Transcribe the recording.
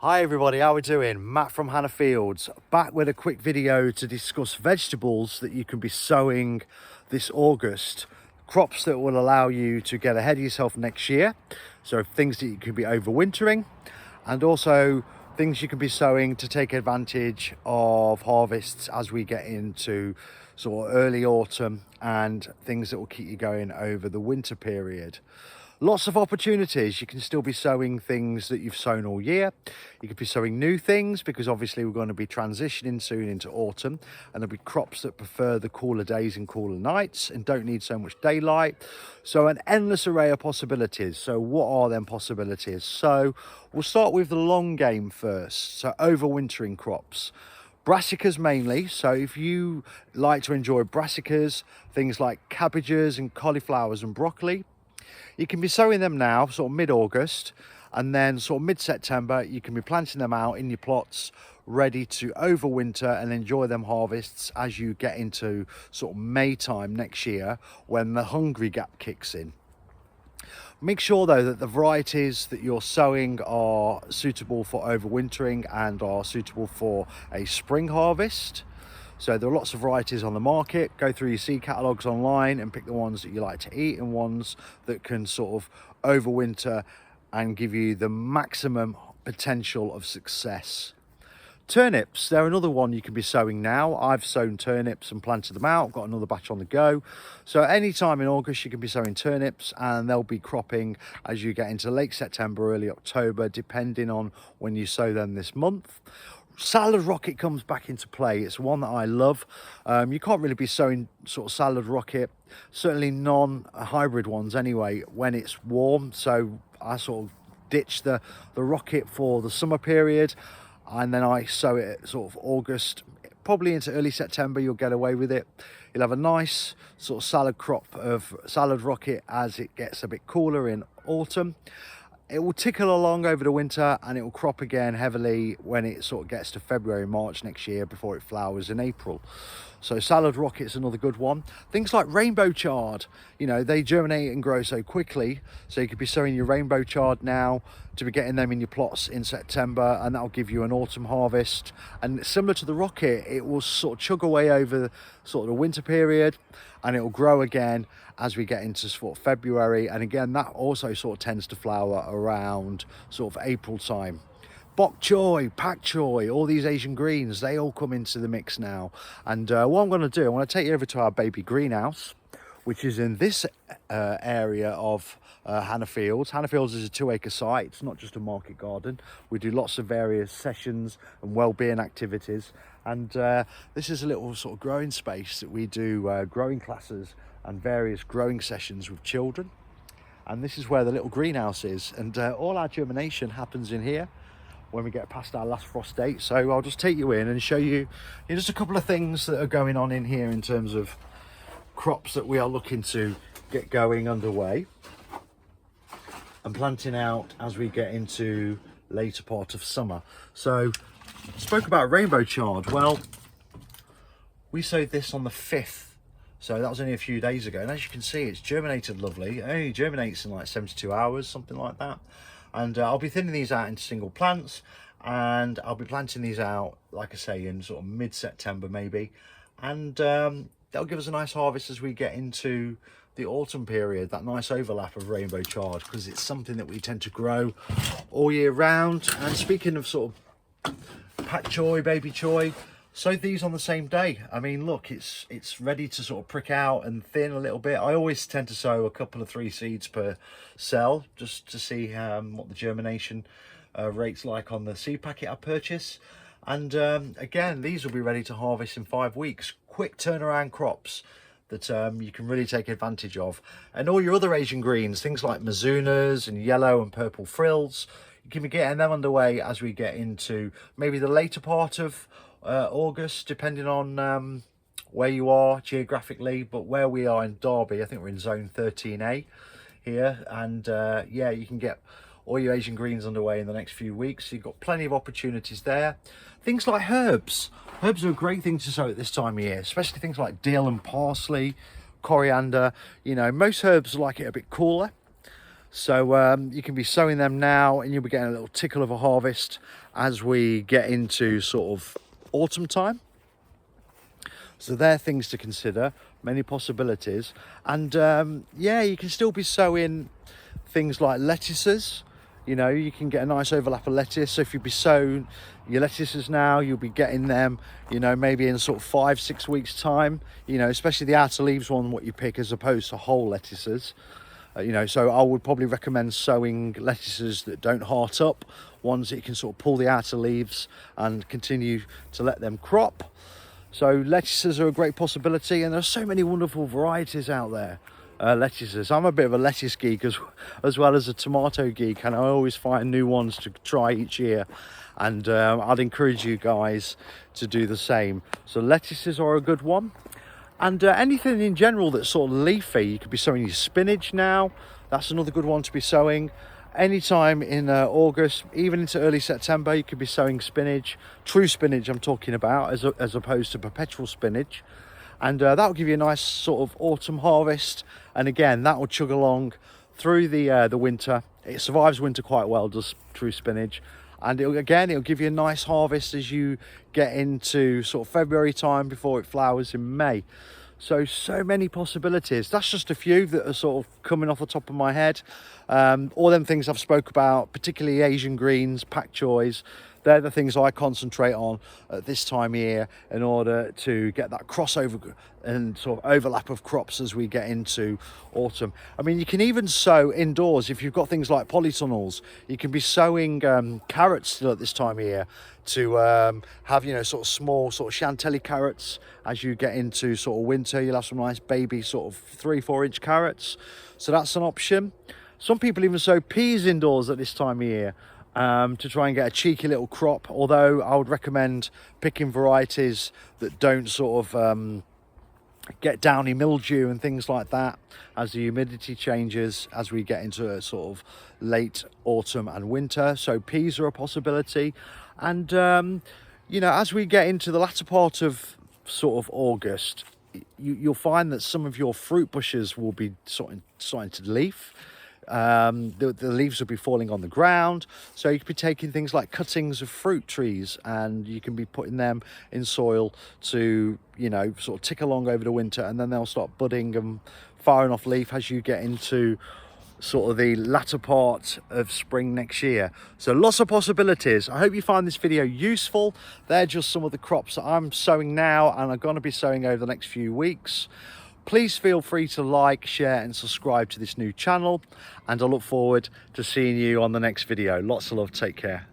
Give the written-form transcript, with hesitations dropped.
Hi everybody, how we doing? Matt from Hannah Fields, back with a quick video to discuss vegetables that you can be sowing this August. Crops that will allow you to get ahead of yourself next year. So things that you can be overwintering, and also things you can be sowing to take advantage of harvests as we get into sort of early autumn, and things that will keep you going over the winter period. Lots of opportunities. You can still be sowing things that you've sown all year. You could be sowing new things because obviously we're going to be transitioning soon into autumn, and there'll be crops that prefer the cooler days and cooler nights and don't need so much daylight. So an endless array of possibilities. So what are them possibilities? So we'll start with the long game first. So overwintering crops. Brassicas mainly. So if you like to enjoy brassicas, things like cabbages and cauliflowers and broccoli, you can be sowing them now, sort of mid-August, and then sort of mid-September, you can be planting them out in your plots, ready to overwinter and enjoy them harvests as you get into sort of May time next year when the hungry gap kicks in. Make sure though that the varieties that you're sowing are suitable for overwintering and are suitable for a spring harvest. So there are lots of varieties on the market. Go through your seed catalogues online and pick the ones that you like to eat and ones that can sort of overwinter and give you the maximum potential of success. Turnips, they're another one you can be sowing now. I've sown turnips and planted them out, got another batch on the go. So anytime in August you can be sowing turnips, and they'll be cropping as you get into late September, early October, depending on when you sow them this month. Salad rocket comes back into play. It's one that I love. You can't really be sowing sort of salad rocket, certainly non-hybrid ones anyway, when it's warm. So I sort of ditch the rocket for the summer period, and then I sow it at sort of August, probably into early September. You'll get away with it. You'll have a nice sort of salad crop of salad rocket as it gets a bit cooler in autumn. It will tickle along over the winter, and it will crop again heavily when it sort of gets to February, March next year before it flowers in April. So salad rocket's another good one. Things like rainbow chard, you know, they germinate and grow so quickly. So you could be sowing your rainbow chard now to be getting them in your plots in September, and that'll give you an autumn harvest. And similar to the rocket, it will sort of chug away over sort of the winter period, and it will grow again as we get into sort of February. And again, that also sort of tends to flower around sort of April time. Bok choy, pak choy, all these Asian greens, they all come into the mix now. And what I'm going to do, I want to take you over to our baby greenhouse, which is in this area of Hannah Fields. Hannah Fields is a 2-acre site. It's not just a market garden. We do lots of various sessions and well-being activities. And this is a little sort of growing space that we do growing classes and various growing sessions with children. And this is where the little greenhouse is. And all our germination happens in here when we get past our last frost date. So I'll just take you in and show you just a couple of things that are going on in here in terms of crops that we are looking to get going underway and planting out as we get into later part of summer. So spoke about rainbow chard. Well, we sowed this on the 5th, so that was only a few days ago, and as you can see, it's germinated lovely. It only germinates in like 72 hours, something like that. And I'll be thinning these out into single plants, and I'll be planting these out, like I say, in sort of mid-September maybe. And that'll give us a nice harvest as we get into the autumn period, that nice overlap of rainbow chard, because it's something that we tend to grow all year round. And speaking of sort of pak choy, baby choy, sowed these on the same day. I mean, look, it's ready to sort of prick out and thin a little bit. I always tend to sow a couple of 3 seeds per cell just to see what the germination rate's like on the seed packet I purchase. And again, these will be ready to harvest in 5 weeks. Quick turnaround crops that you can really take advantage of. And all your other Asian greens, things like mizunas and yellow and purple frills, you can be getting them underway as we get into maybe the later part of August, depending on where you are geographically. But where we are in Derby, I think we're in zone 13A here, and yeah, you can get all your Asian greens underway in the next few weeks. So you've got plenty of opportunities there. Things like herbs are a great thing to sow at this time of year, especially things like dill and parsley, coriander. You know, most herbs like it a bit cooler. So you can be sowing them now and you'll be getting a little tickle of a harvest as we get into sort of autumn time. So there are things to consider, many possibilities. And yeah, you can still be sowing things like lettuces. You know, you can get a nice overlap of lettuce. So if you be sowing your lettuces now, you'll be getting them, you know, maybe in sort of 5-6 weeks time, you know, especially the outer leaves one, what you pick, as opposed to whole lettuces. You know, so I would probably recommend sowing lettuces that don't heart up, ones that you can sort of pull the outer leaves and continue to let them crop. So lettuces are a great possibility, and there are so many wonderful varieties out there. Lettuces. I'm a bit of a lettuce geek as well as a tomato geek, and I always find new ones to try each year, and I'd encourage you guys to do the same. So lettuces are a good one. And anything in general that's sort of leafy, you could be sowing your spinach now. That's another good one to be sowing. Anytime in August, even into early September, you could be sowing spinach. True spinach I'm talking about, as opposed to perpetual spinach. And that will give you a nice sort of autumn harvest. And again, that will chug along through the winter. It survives winter quite well, does true spinach. And it'll give you a nice harvest as you get into sort of February time before it flowers in May. So many possibilities. That's just a few that are sort of coming off the top of my head. All them things I've spoke about, particularly Asian greens, pak choys, they're the things I concentrate on at this time of year in order to get that crossover and sort of overlap of crops as we get into autumn. I mean, you can even sow indoors if you've got things like polytunnels. You can be sowing carrots still at this time of year to have, you know, sort of small sort of chantilly carrots. As you get into sort of winter, you'll have some nice baby sort of 3-4 inch carrots. So that's an option. Some people even sow peas indoors at this time of year to try and get a cheeky little crop, although I would recommend picking varieties that don't sort of get downy mildew and things like that as the humidity changes as we get into a sort of late autumn and winter. So peas are a possibility. And you know, as we get into the latter part of sort of August, you'll find that some of your fruit bushes will be starting to leaf. The leaves will be falling on the ground, so you could be taking things like cuttings of fruit trees and you can be putting them in soil to, you know, sort of tick along over the winter, and then they'll start budding and firing off leaf as you get into sort of the latter part of spring next year. So lots of possibilities. I hope you find this video useful. They're just some of the crops that I'm sowing now and I'm going to be sowing over the next few weeks. Please feel free to like, share and subscribe to this new channel, and I look forward to seeing you on the next video. Lots of love. Take care.